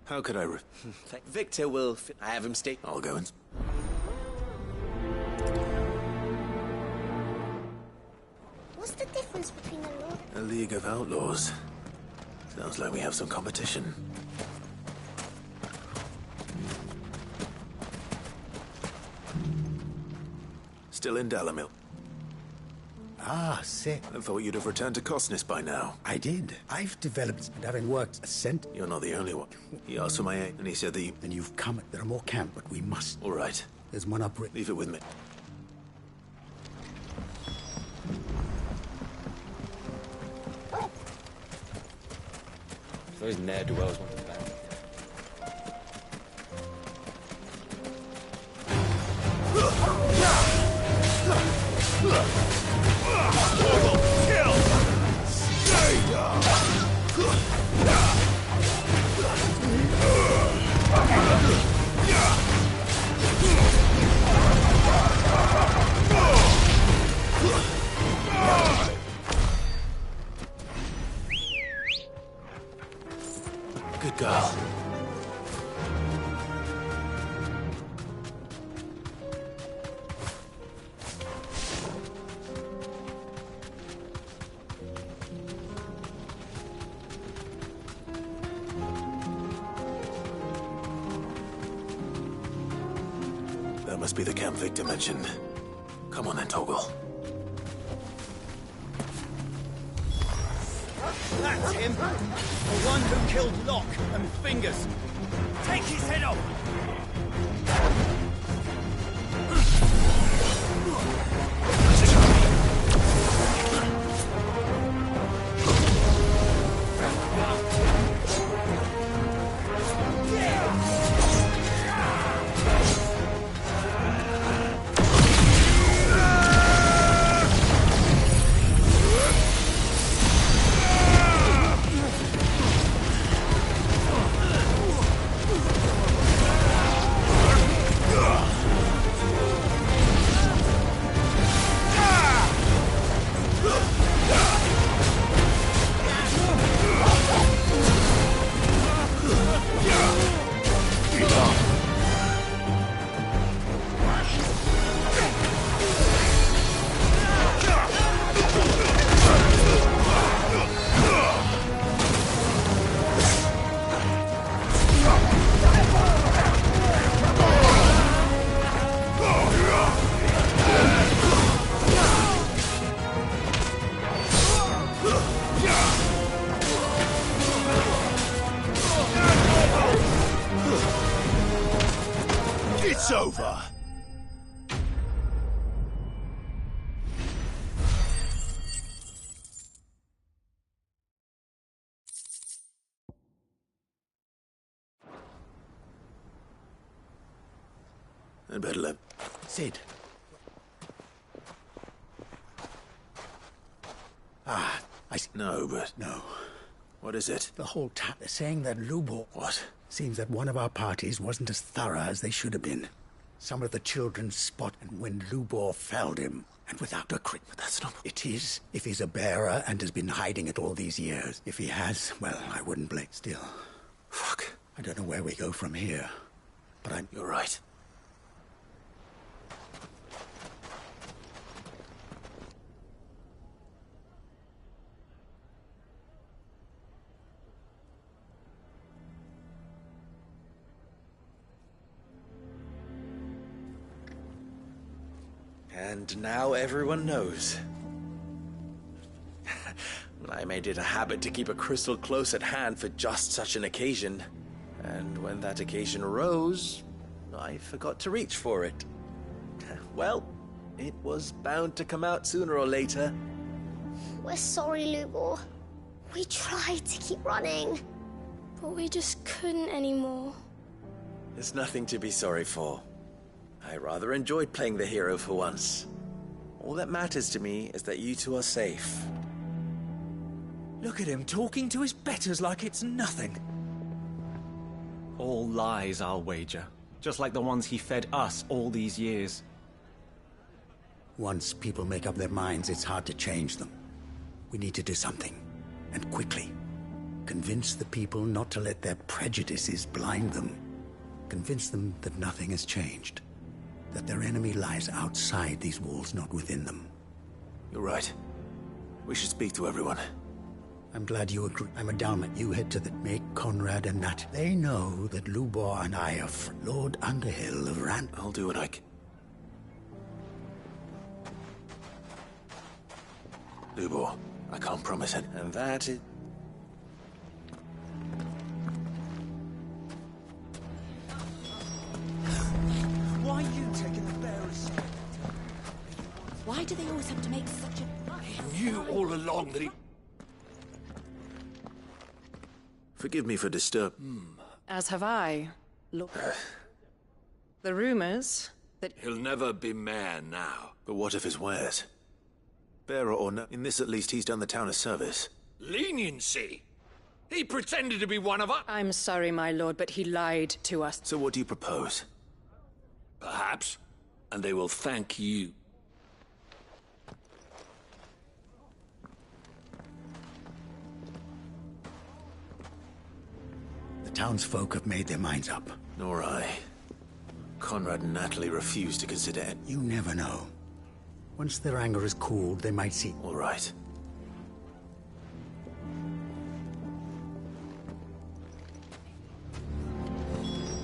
How could I Victor will... I have him stay... I'll go and... What's the difference between a lord... A League of Outlaws. Sounds like we have some competition. Still in Dalamil. Ah, sick. I thought you'd have returned to Cosnis by now. I did. I've developed, and having worked a scent... You're not the only one. He asked for my aid, and he said that you... Then you've come. There are more camp, but we must... All right. There's one up... Leave it with me. Those ne'er-do-wells want to ban me. Good girl. That must be the camp Victor mentioned. Come on then, Toggle. That's him! The one who killed Locke and Fingers! Take his head off! It's over! I'd better let... Sid. Ah, I see. No, but... No. What is it? The whole time they're saying that Lubor... What? Seems that one of our parties wasn't as thorough as they should have been. Some of the children spot and when Lubor felled him, and without a crit. But that's not... It is, if he's a bearer and has been hiding it all these years. If he has, well, I wouldn't blame. Still. Fuck. I don't know where we go from here. But I'm... You're right. And now everyone knows. I made it a habit to keep a crystal close at hand for just such an occasion. And when that occasion arose, I forgot to reach for it. Well, it was bound to come out sooner or later. We're sorry, Lubor. We tried to keep running. But we just couldn't anymore. There's nothing to be sorry for. I rather enjoyed playing the hero for once. All that matters to me is that you two are safe. Look at him talking to his betters like it's nothing. All lies, I'll wager. Just like the ones he fed us all these years. Once people make up their minds, it's hard to change them. We need to do something. And quickly. Convince the people not to let their prejudices blind them. Convince them that nothing has changed. That their enemy lies outside these walls, not within them. You're right. We should speak to everyone. I'm glad you agree. I'm a Dalmat. You head to the... Make Conrad and Nat. They know that Lubor and I are Lord Underhill of Rand. I'll do what I can. Lubor, I can't promise it. And that is... Why are you taking the bearer's side? Why do they always have to make such a... He knew all along that he... Forgive me for As have I. Look. The rumors that... He'll never be mayor now. But what if his wares? Bearer or no, in this at least he's done the town a service. Leniency? He pretended to be one of us. I'm sorry, my lord, but he lied to us. So what do you propose? Perhaps. And they will thank you. The townsfolk have made their minds up. Nor I. Conrad and Natalie refuse to consider it. You never know. Once their anger is cooled, they might see... All right.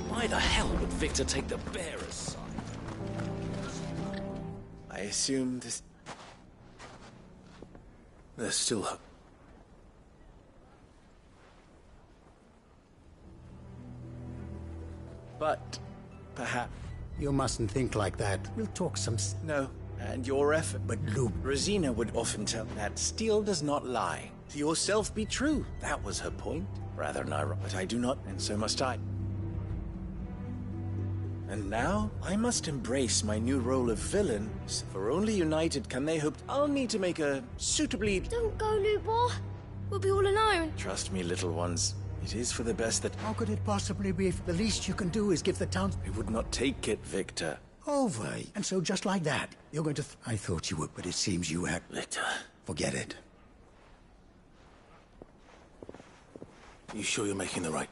Why the hell would Victor take the bearer's side? I assume this... There's still hope. But perhaps... You mustn't think like that. We'll talk some... No. And your effort. But Lub... Rosina would often tell that steel does not lie. To yourself be true. That was her point. Rather than ironic. But I do not, and so must I. And now, I must embrace my new role of villain, for only united can they hope. I'll need to make a suitably... Don't go, Lubor. We'll be all alone. Trust me, little ones. It is for the best that... How could it possibly be if the least you can do is give the town... I would not take it, Victor. Over. And so just like that, you're going to... I thought you would, but it seems you had... Victor. Forget it. You sure you're making the right...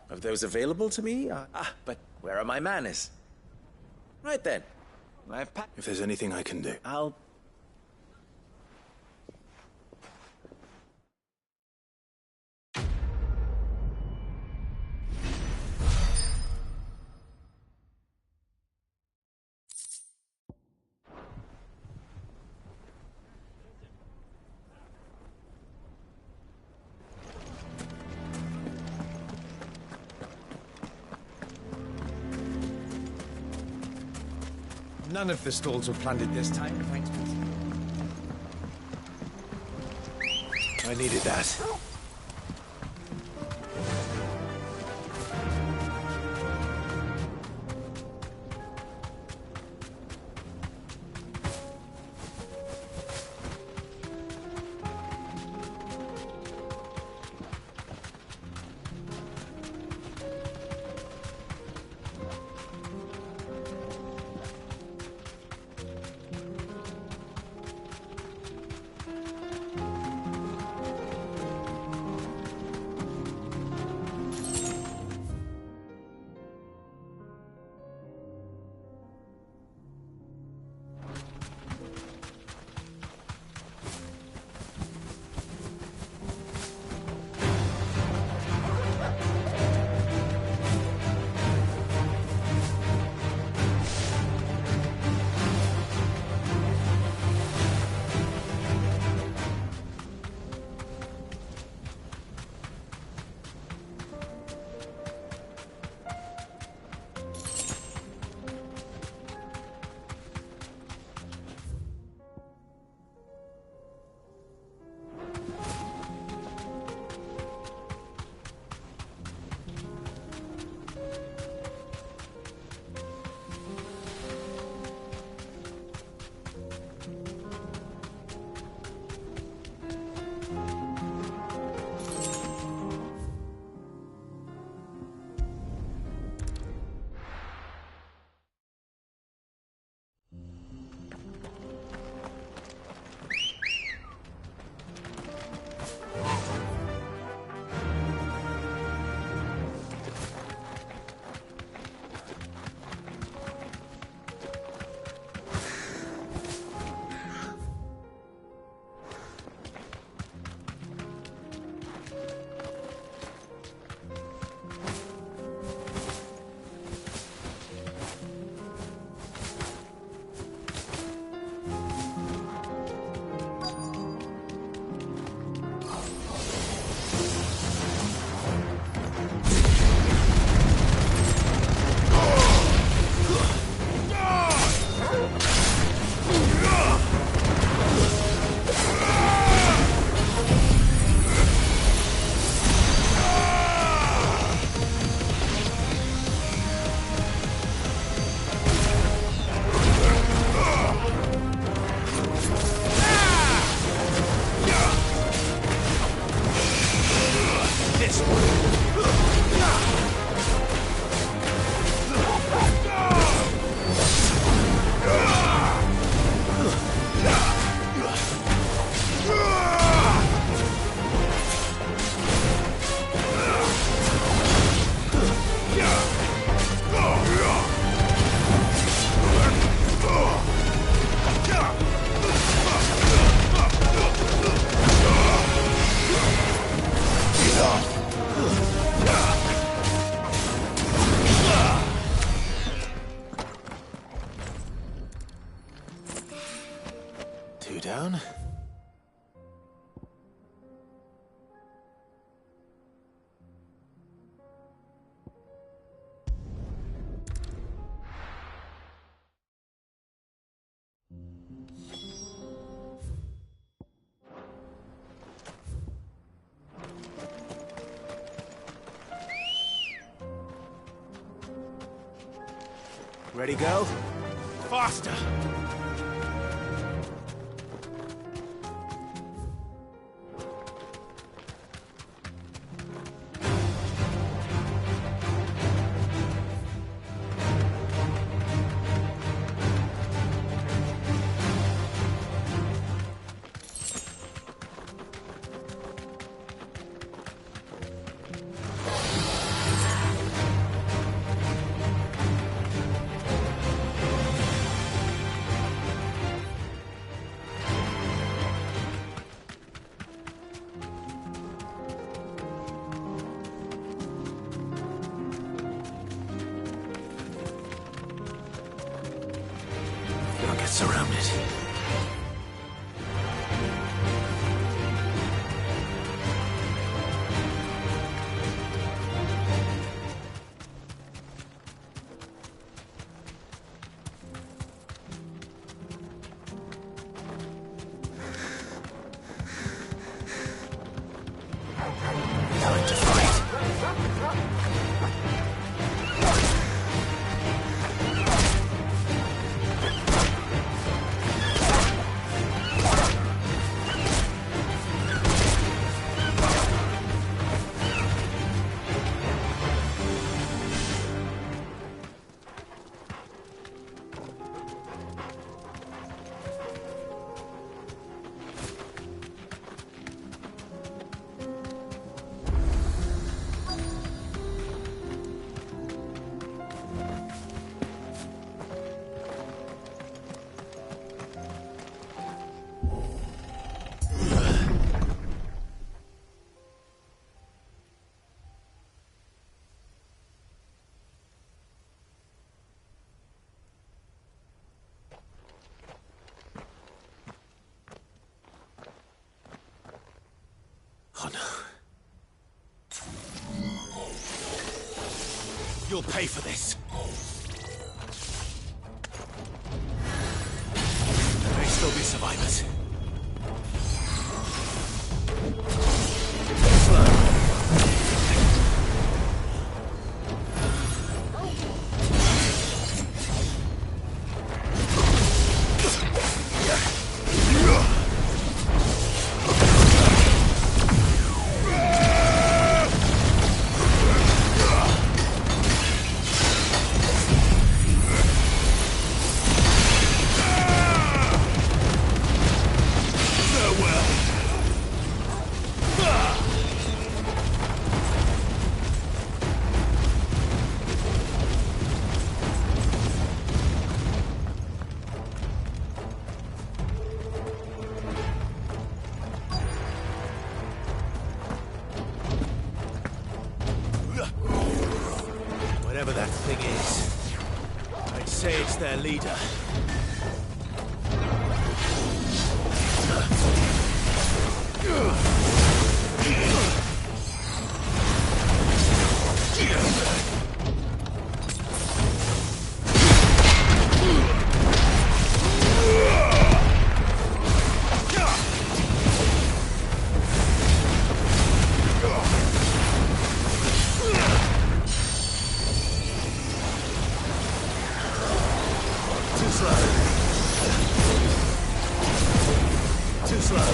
Of those available to me? But where are my manners? Right then. I've packed... If there's anything I can do... I'll... None of the stalls were plundered this time, thanks, Peter. I needed that. Ready, girl? Faster! Gonna get surrounded. Time to fight. Oh no. You'll pay for this. There may still be survivors. Whatever that thing is, I'd say it's their leader. Too slow. Too slow.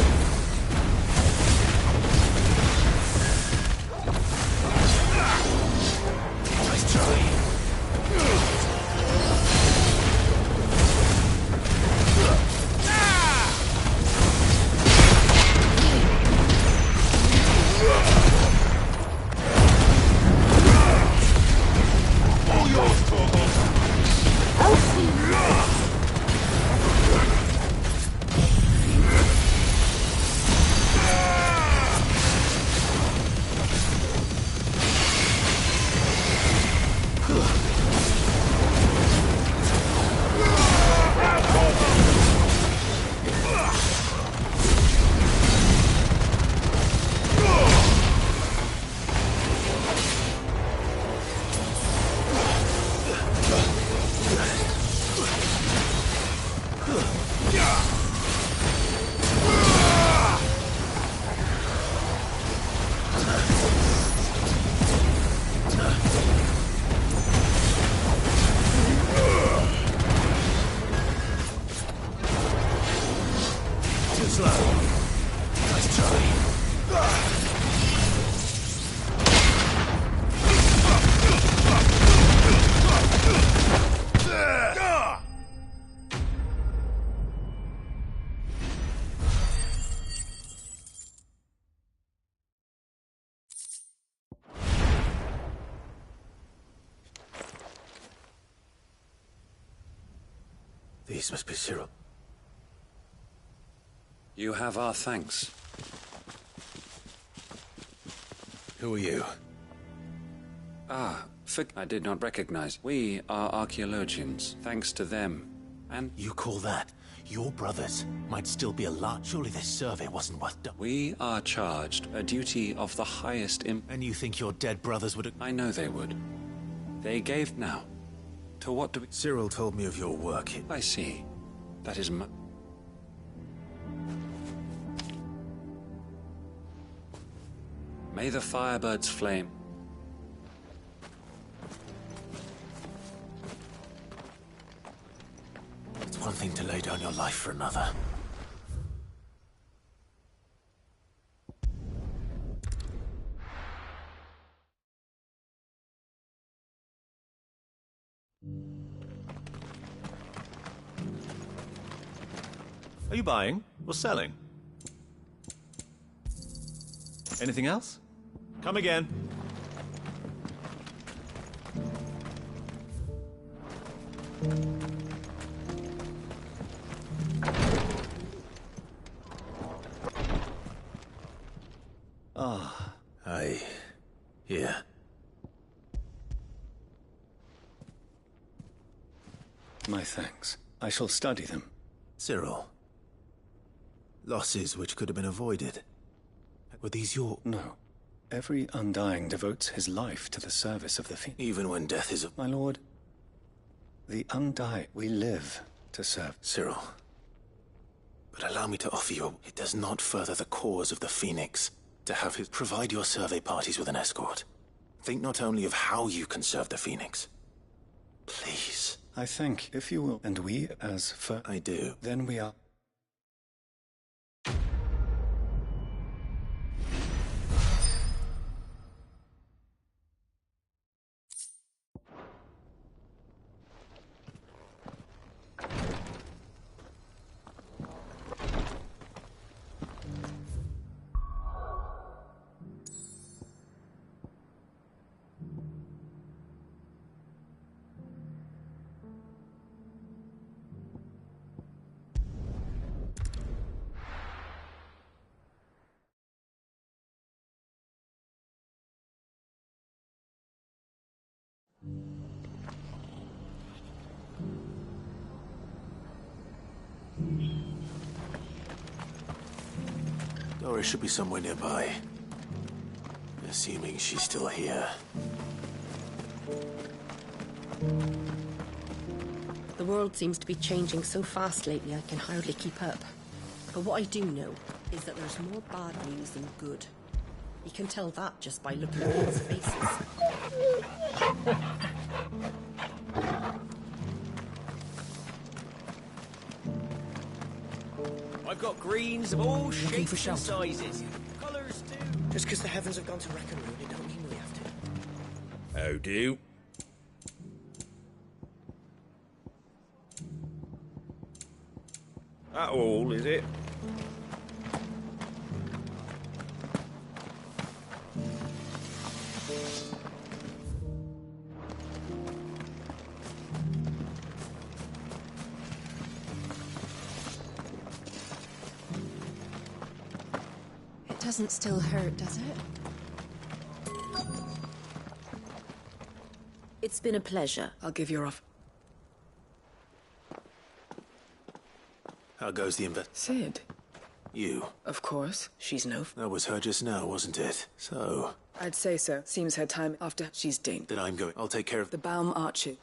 These must be Cyril. You have our thanks. Who are you? I did not recognize. We are archaeologians, thanks to them. And You call that? Your brothers might still be alive. Surely this survey wasn't worth done. we are charged a duty of the highest And you think your dead brothers would... I know they would. They gave now. To what do we... Cyril told me of your work. I see. That is May the firebirds flame. It's one thing to lay down your life for another. Are you buying or selling? Anything else? Come again. Here. My thanks. I shall study them. Cyril. Losses which could have been avoided. Were these your... No. Every Undying devotes his life to the service of the Phoenix. Even when death is... My lord, the Undying, we live to serve. Cyril. But allow me to offer you... It does not further the cause of the Phoenix to have his... Provide your survey parties with an escort. Think not only of how you can serve the Phoenix. Please. I think, if you will, and we as for... I do. Then we are... Doris should be somewhere nearby. Assuming she's still here. The world seems to be changing so fast lately I can hardly keep up. But what I do know is that there's more bad news than good. You can tell that just by looking at people's faces. I've got greens of all shapes and sizes. Colours too. Just because the heavens have gone to wreck and ruin, it don't mean we have to. Oh, do. That all, is it? It doesn't still hurt, does it? It's been a pleasure. I'll give your offer. How goes the Sid. You. Of course. She's no... That was her just now, wasn't it? So... I'd say so. Seems her time after she's done. Then I'm going. I'll take care of... The Baum Archer.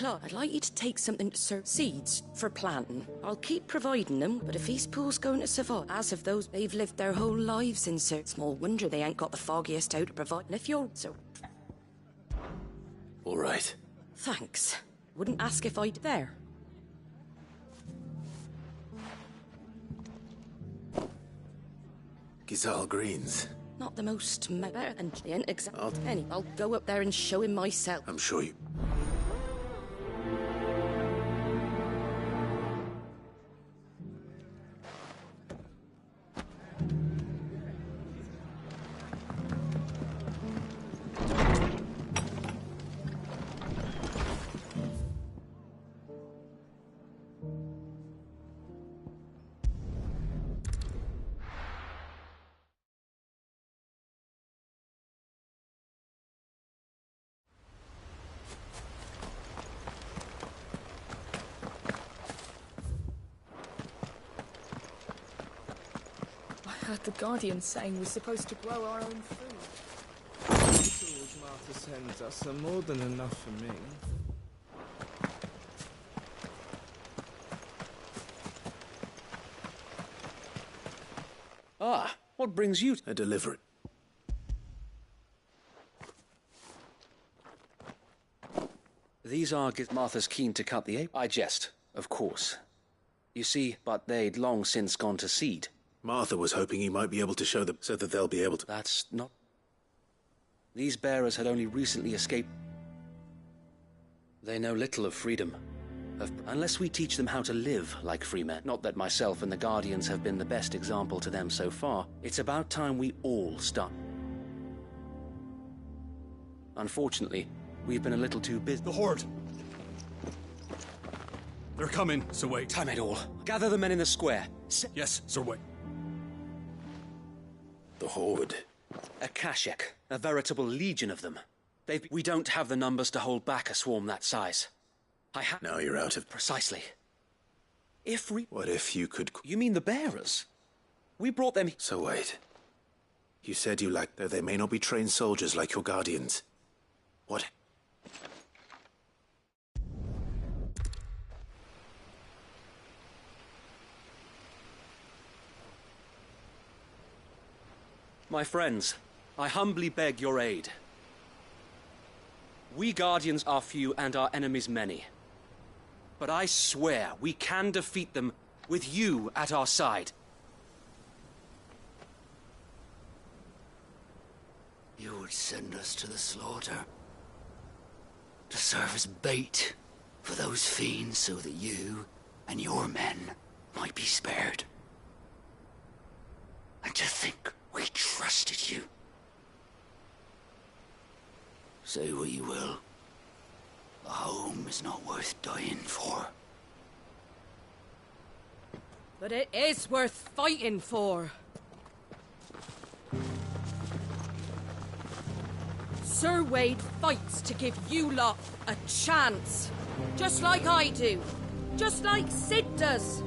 Claude, I'd like you to take something to serve seeds for planting. I'll keep providing them, but if Eastpool's going to survive, as of those, they've lived their whole lives in Sir. Small wonder they ain't got the foggiest out to provide. And if you're so... All right. Thanks. Wouldn't ask if I'd there. Gizal Greens. Not the most better, and he ain't exactly. I'll go up there and show him myself. I'm sure you... I heard the Guardian saying we're supposed to grow our own food. The tools Martha sends us are more than enough for me. Ah, what brings you? A delivery. These are Martha's keen to cut the ape. I jest, of course. You see, but they'd long since gone to seed. Martha was hoping he might be able to show them so that they'll be able to... That's not... These bearers had only recently escaped. They know little of freedom. Unless we teach them how to live like free men. Not that myself and the Guardians have been the best example to them so far. It's about time we all start. Unfortunately, we've been a little too busy. The Horde! They're coming, Sir Wei. Time it all. Gather the men in the square. Yes, Sir Wei. The Horde. A Kashek. A veritable legion of them. We don't have the numbers to hold back a swarm that size. Now you're out of... Precisely. What if you could... You mean the bearers? We brought them... So wait. You said you though they may not be trained soldiers like your Guardians. What? My friends, I humbly beg your aid. We Guardians are few and our enemies many. But I swear we can defeat them with you at our side. You would send us to the slaughter. To serve as bait for those fiends so that you and your men might be spared. And to think we trusted you. Say what you will. A home is not worth dying for. But it is worth fighting for. Sir Wade fights to give you lot a chance. Just like I do. Just like Sid does.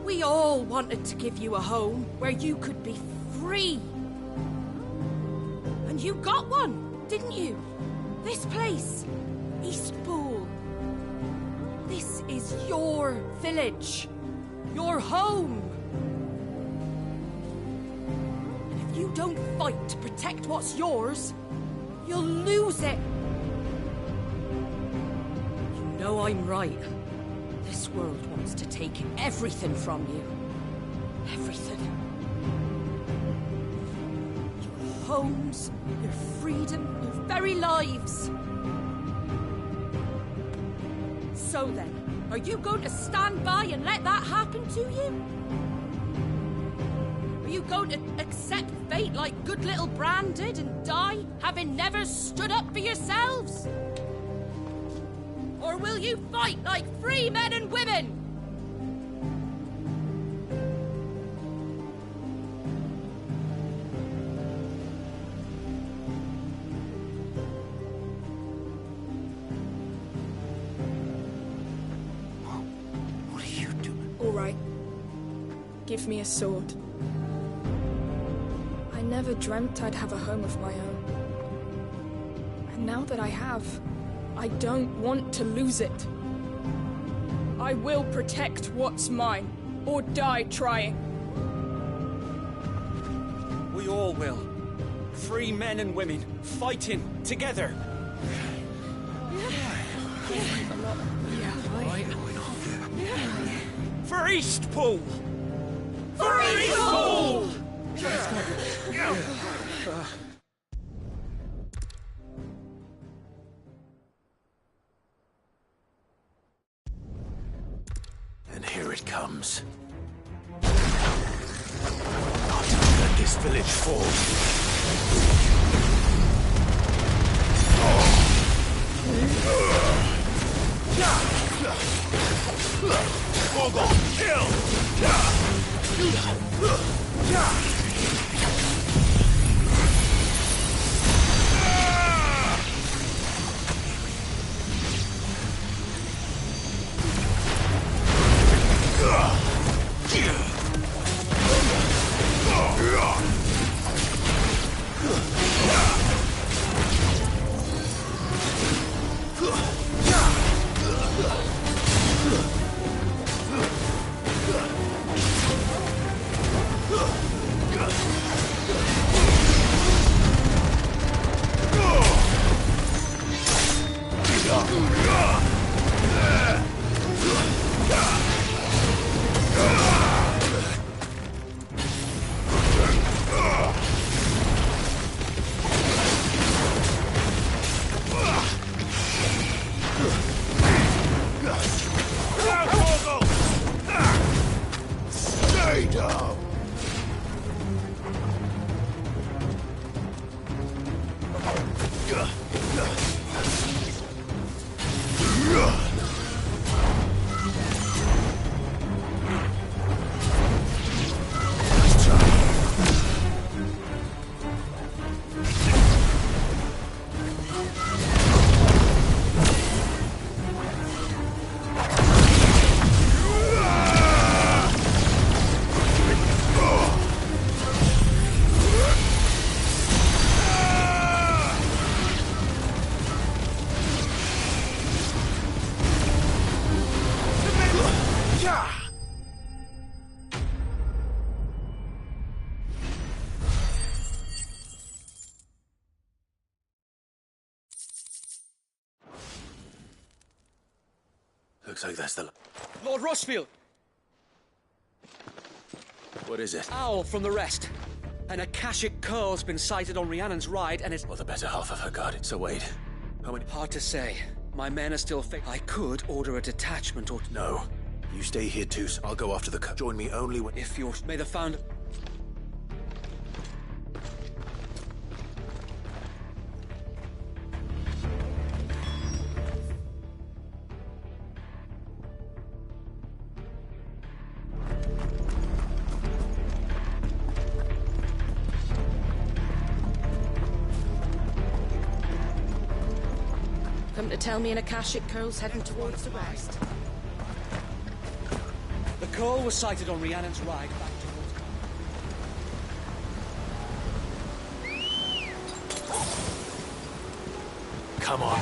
We all wanted to give you a home where you could be free. And you got one, didn't you? This place, Eastpool. This is your village. Your home. And if you don't fight to protect what's yours, you'll lose it. You know I'm right. This world wants to take everything from you. Everything. Your homes, your freedom, your very lives. So then, are you going to stand by and let that happen to you? Are you going to accept fate like good little Bran did and die, having never stood up for yourselves? Or will you fight like free men and women? What are you doing? All right. Give me a sword. I never dreamt I'd have a home of my own. And now that I have, I don't want to lose it. I will protect what's mine, or die trying. We all will. Free men and women, fighting together. For Eastpool! For Eastpool! And here it comes. Not let this village fall. Mogul, kill! Looks like that's the... Lord Rossfield! What is it? Owl from the rest. An Akashic curl's been sighted on Rhiannon's ride, and it's... Well, the better half of her guarded. So wait, how many... Hard to say. My men are still I could order a detachment or... No. You stay here too, so I'll go after the... Join me only when... If you're... May the Founder... Come to tell me an Akashic curl's heading towards the west. The curl was sighted on Rhiannon's ride back towards... Come on.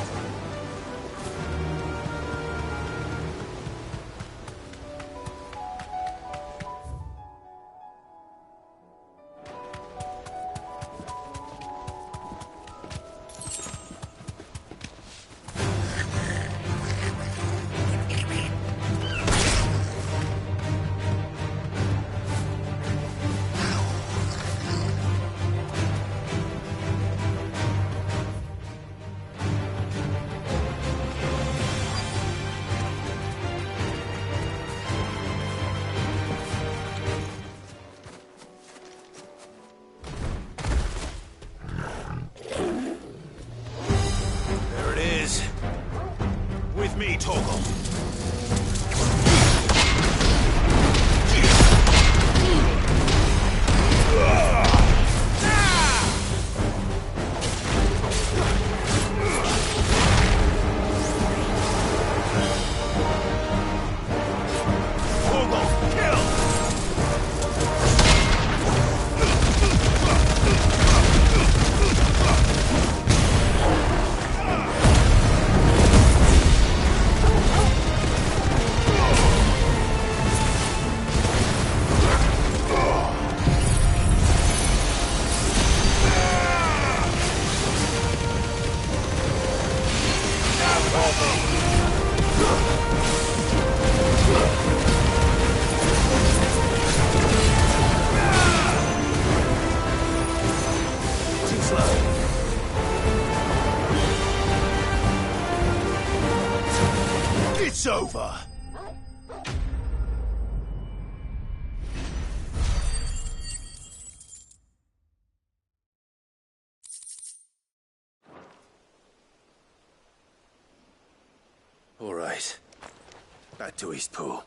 back to Eastpool.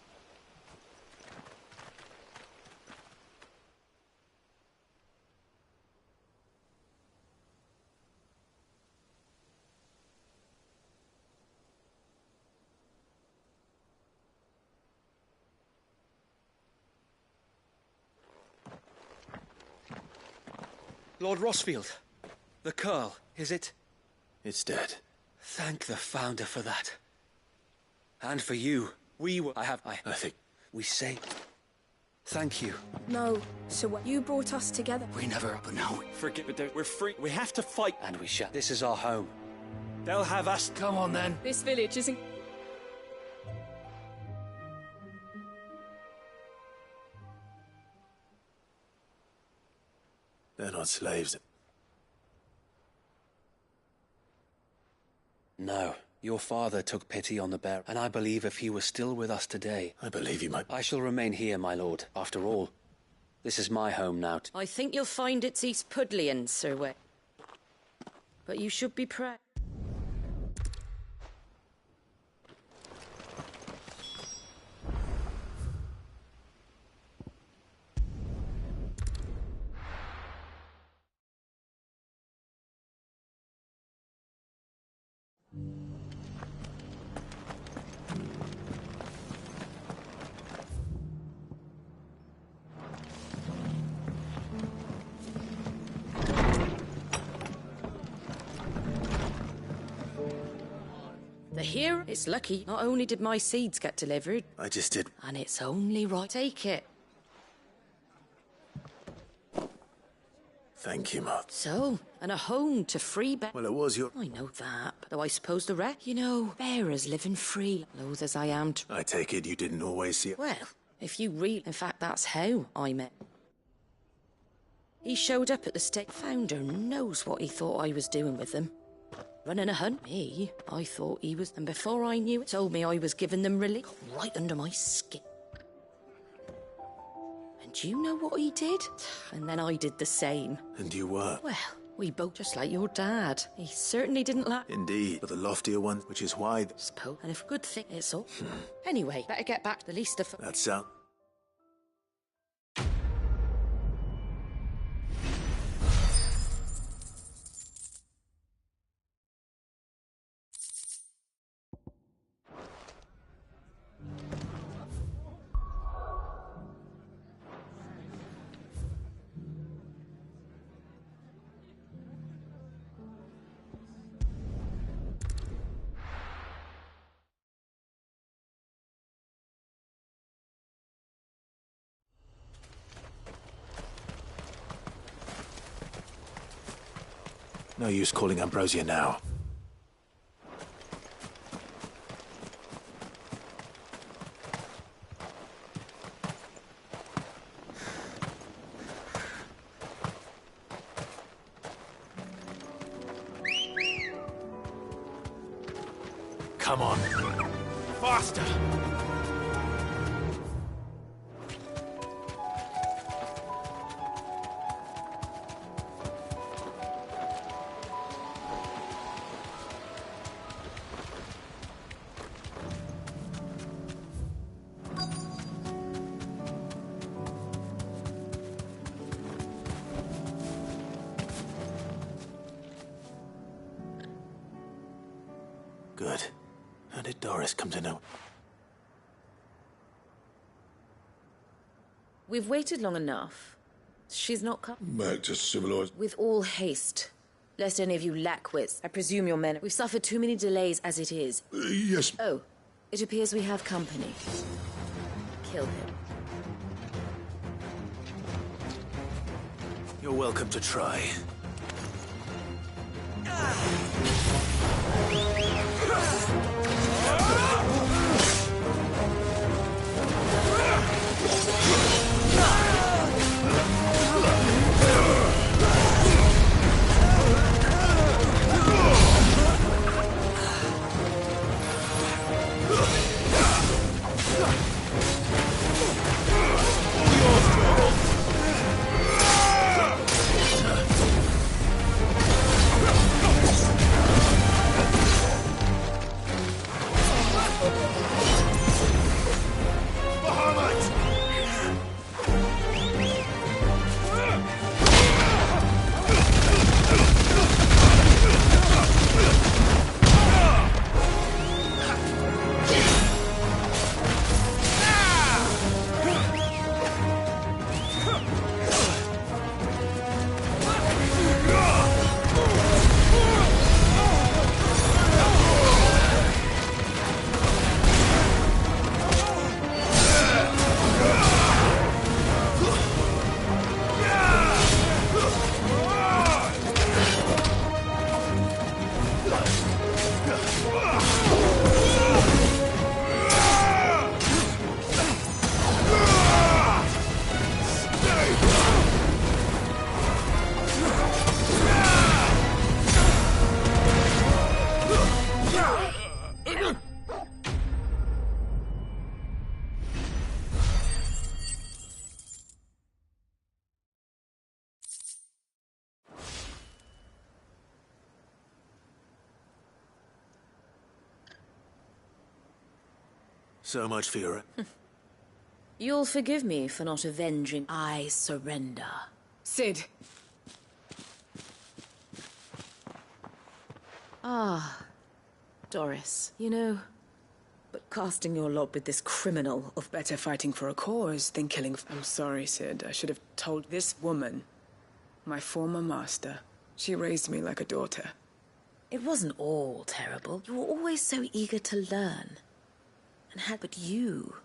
Lord Rossfield. The Curl, is it? It's dead. Thank the Founder for that. And for you. We were... I think... We say... Thank you. No, so what? You brought us together. We never, but now... Forget it. We're free. We have to fight. And we shall. This is our home. They'll have us. Come on, then. This village isn't... They're not slaves. No. Your father took pity on the bear, and I believe if he were still with us today... I believe you might... I shall remain here, my lord. After all, this is my home now. I think you'll find it's East Pudlian, Sir Way. But you should be proud. The hero? It's lucky. Not only did my seeds get delivered... I just did... And it's only right. Take it. Thank you, Mother. So, and a home to free bear... Well, it was your... I know that, though I suppose the rest... You know, bearers living free, loath as I am to... I take it you didn't always see it. Well, if you really... In fact, that's how I met. He showed up at the stake. Founder knows what he thought I was doing with them. Running a hunt. Me, I thought he was... And before I knew it, told me I was giving them relief. Got right under my skin. And do you know what he did? And then I did the same. And you were? Well, we both just like your dad. He certainly didn't lack... Indeed, but the loftier one, which is why... Suppose. And if good thing it's all... Anyway, better get back to the least of... That's out. No use calling Ambrosia now. Come on. Faster! Good. How did Doris come to know? We've waited long enough. She's not come. Back to civilized. With all haste. Lest any of you lack wits. I presume your men... We've suffered too many delays as it is. Yes. Oh, it appears we have company. Kill him. You're welcome to try. So much for your... You'll forgive me for not avenging. I surrender. Sid! Ah, Doris. You know, but casting your lot with this criminal of... Better fighting for a cause than killing... I'm sorry, Sid. I should have told this woman, my former master. She raised me like a daughter. It wasn't all terrible. You were always so eager to learn. And had but you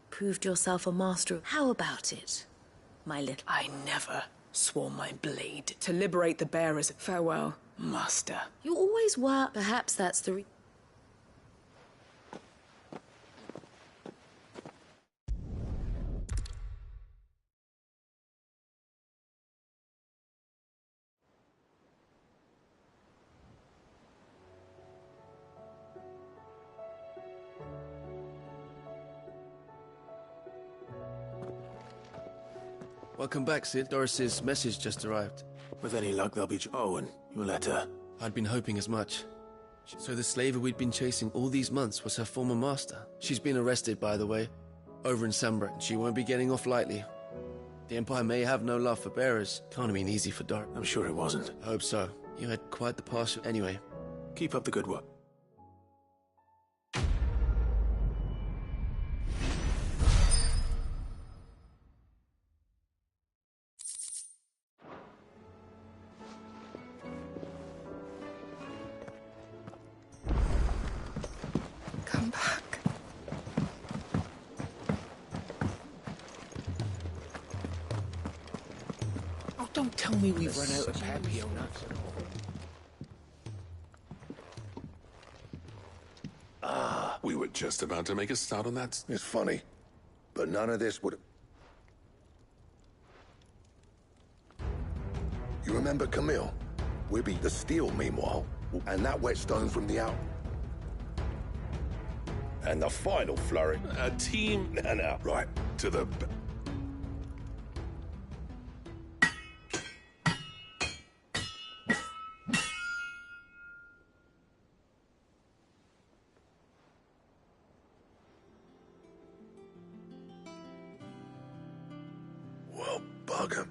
proved yourself a master of... How about it, my little... I never swore my blade to liberate the bearers. Farewell, master. You always were. Perhaps that's the... Welcome back, Sid. Doris's message just arrived. With any luck, they'll be... Oh, and your letter. I'd been hoping as much. So the slaver we'd been chasing all these months was her former master. She's been arrested, by the way, over in Sambra. She won't be getting off lightly. The Empire may have no love for bearers. Can't have been easy for Dart. I'm sure it wasn't. I hope so. You had quite the past. Anyway. Keep up the good work. Come back. Oh, don't tell me we've run out of papio nuts. We were just about to make a start on that. It's funny, but none of this would... You remember Camille? Wibby the Steel, meanwhile, and that whetstone from the out. And the final flurry. A team... No. Right, to the... Well, bugger.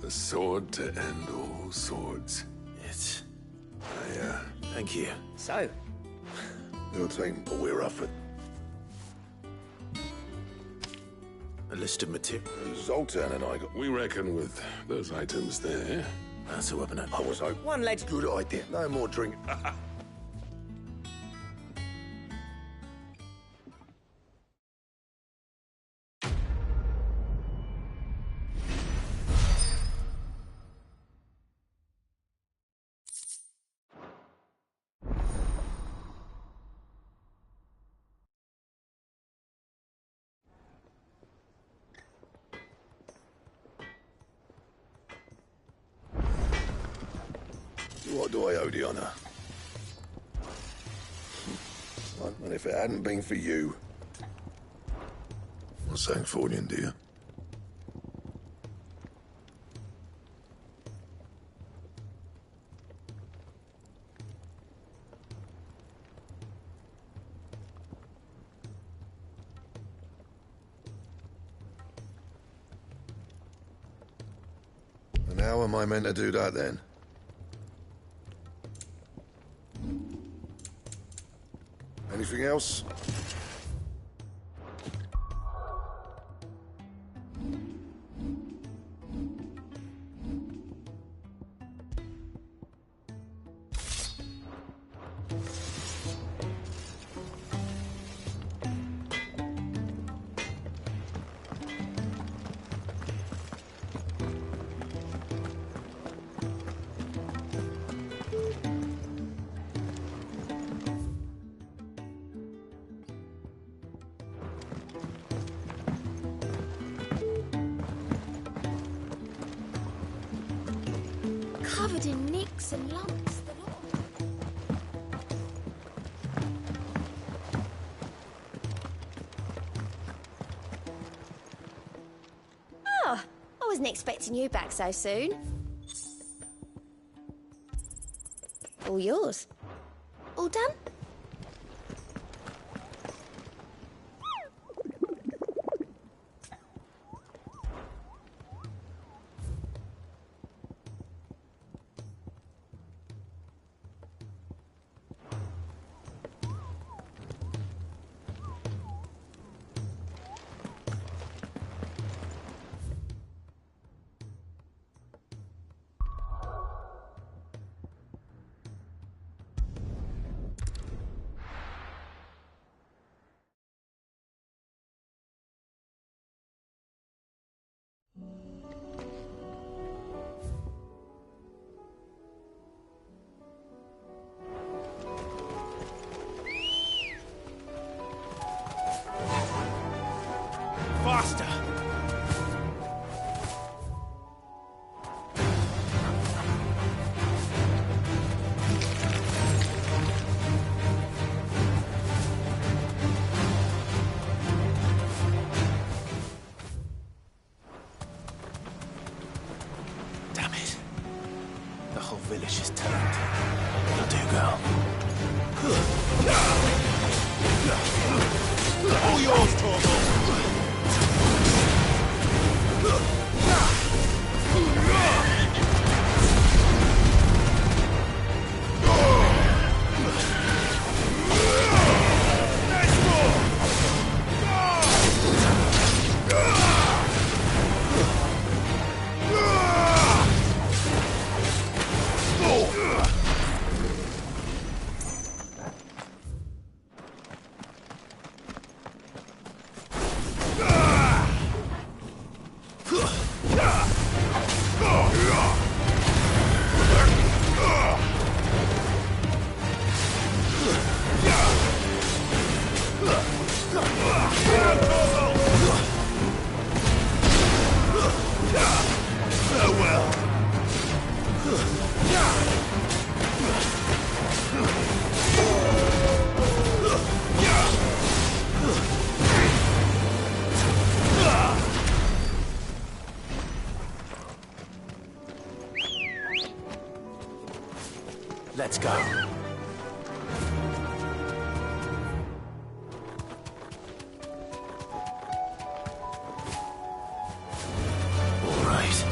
The sword to end all swords. It's... Thank you. So? Your team, we're offered. A list of materials. Zoltan and I got... We reckon with those items there. That's a weapon. I was hoping. One leg. Good idea. No more drink. What do I owe the honor? And if it hadn't been for you... What's St. Fordian, dear? And how am I meant to do that, then? Anything else? Covered in nicks and lumps. Oh, I wasn't expecting you back so soon. All yours. All done? Faster! Damn it. The whole village is turned. It'll do, girl. All yours, Torval! Let's go. All right.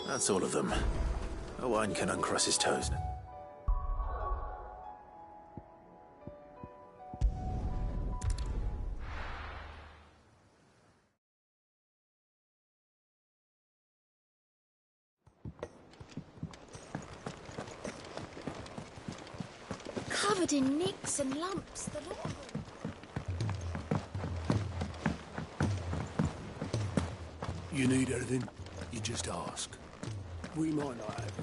That's all of them. Owain can uncross his toes. Covered in nicks and lumps, the lot of them. You need anything, you just ask. We might not have it.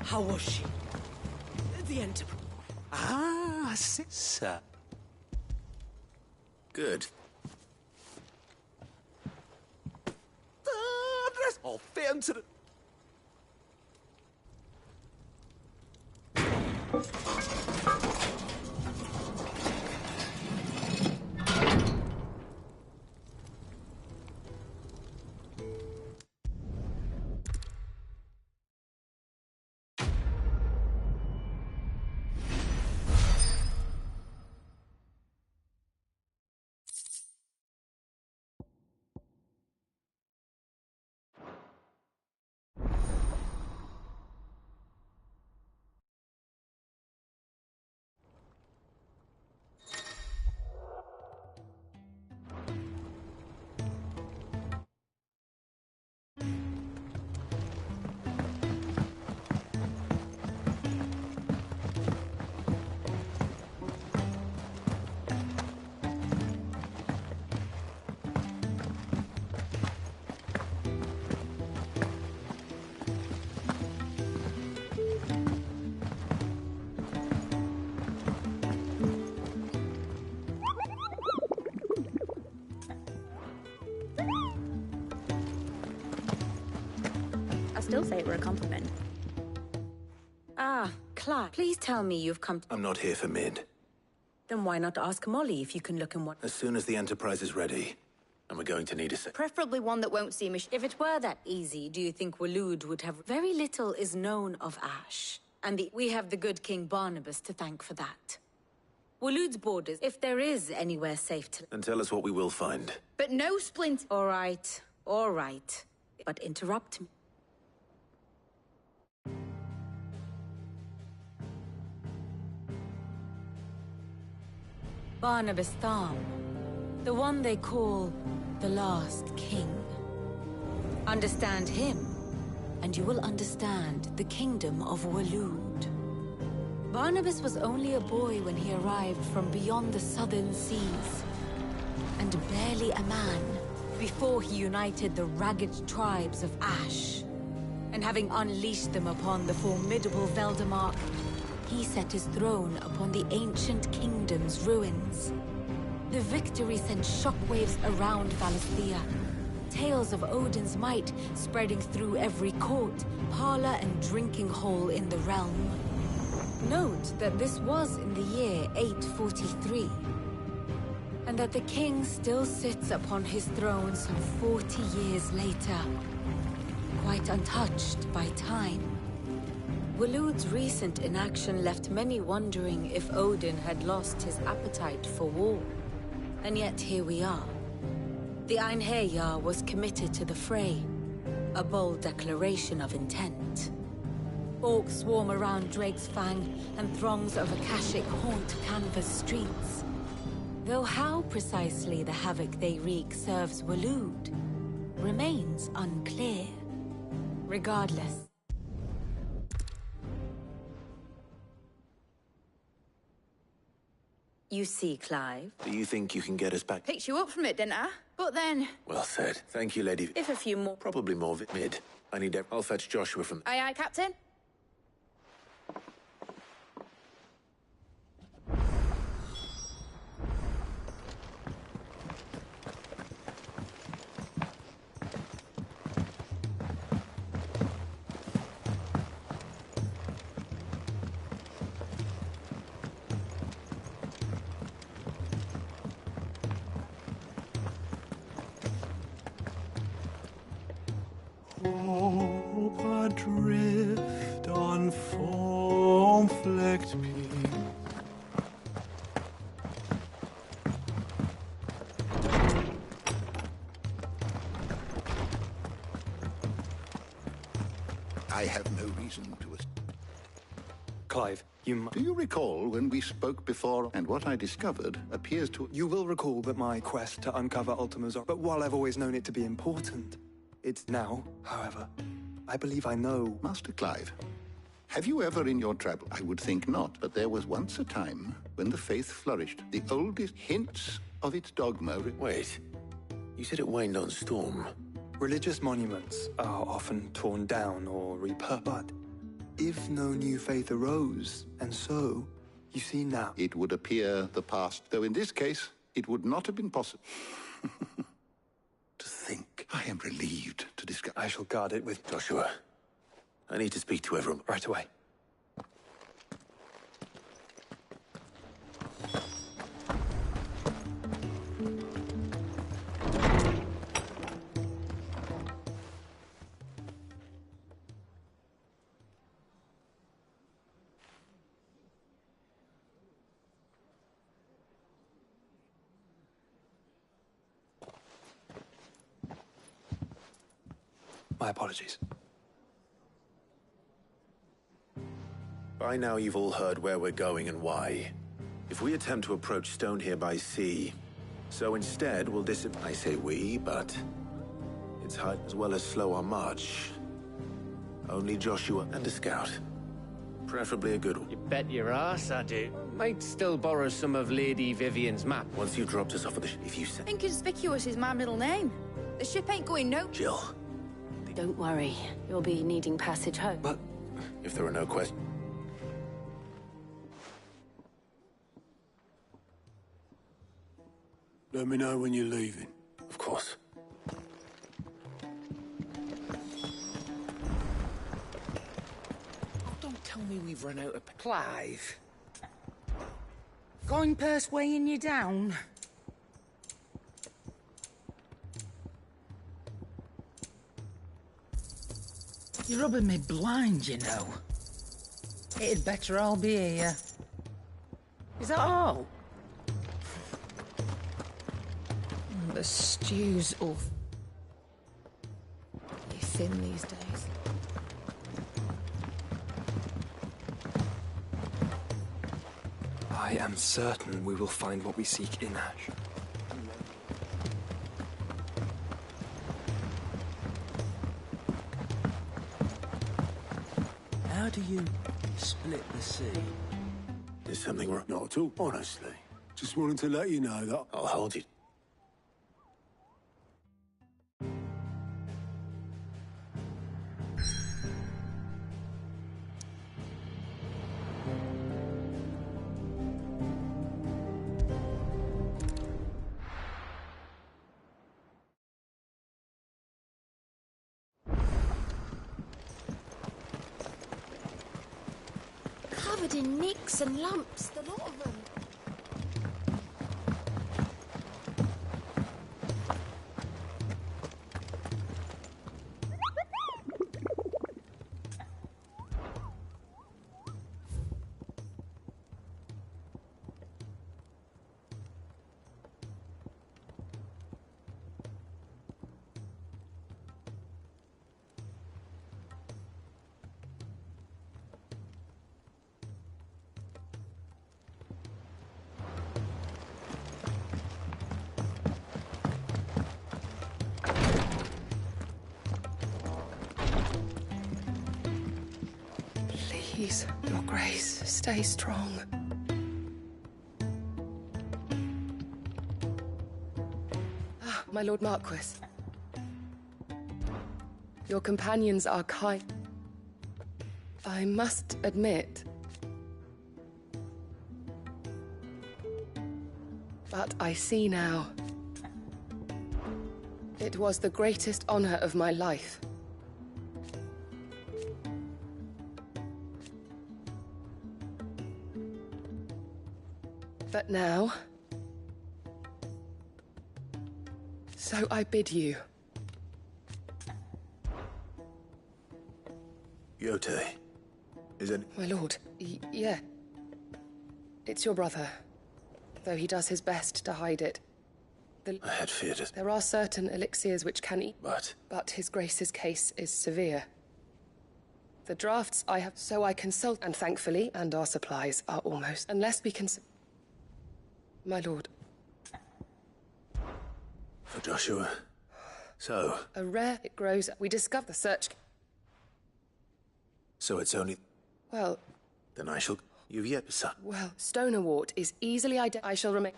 How was she? The Enterprise. Ah, sister. Good. That's all fit into the... Still say it were a compliment. Ah, Clark, please tell me you've come to... I'm not here for mid. Then why not ask Molly if you can look in what... As soon as the Enterprise is ready, and we're going to need a sec. Preferably one that won't seem... If it were that easy, do you think Waloed would have... Very little is known of Ash. And we have the good King Barnabas to thank for that. Waloed's borders, if there is anywhere safe to... And tell us what we will find. But no splint... All right. But interrupt me. Barnabas Tham, the one they call the last king. Understand him, and you will understand the kingdom of Waloed. Barnabas was only a boy when he arrived from beyond the southern seas, and barely a man before he united the ragged tribes of Ash. And having unleashed them upon the formidable Veldamark, he set his throne upon the ancient kingdom's ruins. The victory sent shockwaves around Valisthea. Tales of Odin's might spreading through every court, parlor, and drinking hole in the realm. Note that this was in the year 843, and that the king still sits upon his throne some 40 years later, quite untouched by time. Waloed's recent inaction left many wondering if Odin had lost his appetite for war. And yet here we are. The Einherjar was committed to the fray, a bold declaration of intent. Orcs swarm around Drake's Fang, and throngs of Akashic haunt Canvas streets. Though how precisely the havoc they wreak serves Waloed remains unclear. Regardless, you see, Clive. Do you think you can get us back? Picked you up from it, didn't I? But then... Well said. Thank you, Lady. If a few more... Probably more mid. I need... I'll fetch Joshua from... Aye, Captain. Hope adrift on foam-flecked peak. I have no reason to... Clive, Do you recall when we spoke before, and what I discovered appears to... You will recall that my quest to uncover Ultima's... But while I've always known it to be important, it's now, however, I believe I know... Master Clive, have you ever in your travel... I would think not, but there was once a time when the faith flourished. The oldest hints of its dogma... Wait, you said it waned on Storm. Religious monuments are often torn down or repurposed, but if no new faith arose, and so, you see now... It would appear the past, though in this case, it would not have been possible. To think, I am relieved to discover... I shall guard it with... Joshua, I need to speak to everyone. Right away. My apologies. By now you've all heard where we're going and why. If we attempt to approach Stone here by sea, so instead we'll I say we, but it's hard as well as slow our march. Only Joshua and a scout. Preferably a good one. You bet your ass I do. Might still borrow some of Lady Vivian's map. Once you've dropped us off of the if you say... Inconspicuous is my middle name. The ship ain't going no... Jill. Don't worry. You'll be needing passage home. But if there are no questions... Let me know when you're leaving. Of course. Oh, don't tell me we've run out of... Clive. Going purse weighing you down? You're rubbing me blind, you know. It'd better all be here. Is that all? The stew's awful. You're thin these days. I am certain we will find what we seek in Ash. How do you split the sea? There's something wrong. Not at all, honestly. Just wanted to let you know that... I'll hold you. Covered in nicks and lumps, the lot of them. Please, Your Grace, stay strong. Ah, my Lord Marquis. Your companions are kind. I must admit. But I see now. It was the greatest honor of my life. But now... So I bid you. Yote. Is it... My lord, yeah. It's your brother. Though he does his best to hide it. I had feared it. There are certain elixirs which can eat... But But His Grace's case is severe. The drafts I have, so I consult, and thankfully, and our supplies are almost, unless we can... My lord. For Joshua. So? A rare, it grows, we discover the search... So it's only... Well... Then I shall... You've yet, son. Well, Stonerwort is easily identified. I shall remain...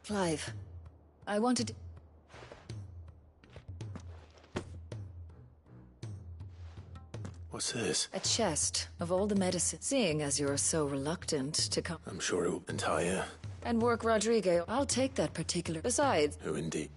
Clive, I wanted... What's this? A chest of all the medicine. Seeing as you're so reluctant to come... I'm sure it will entire. And work Rodrigo. I'll take that particular... Besides... Who indeed?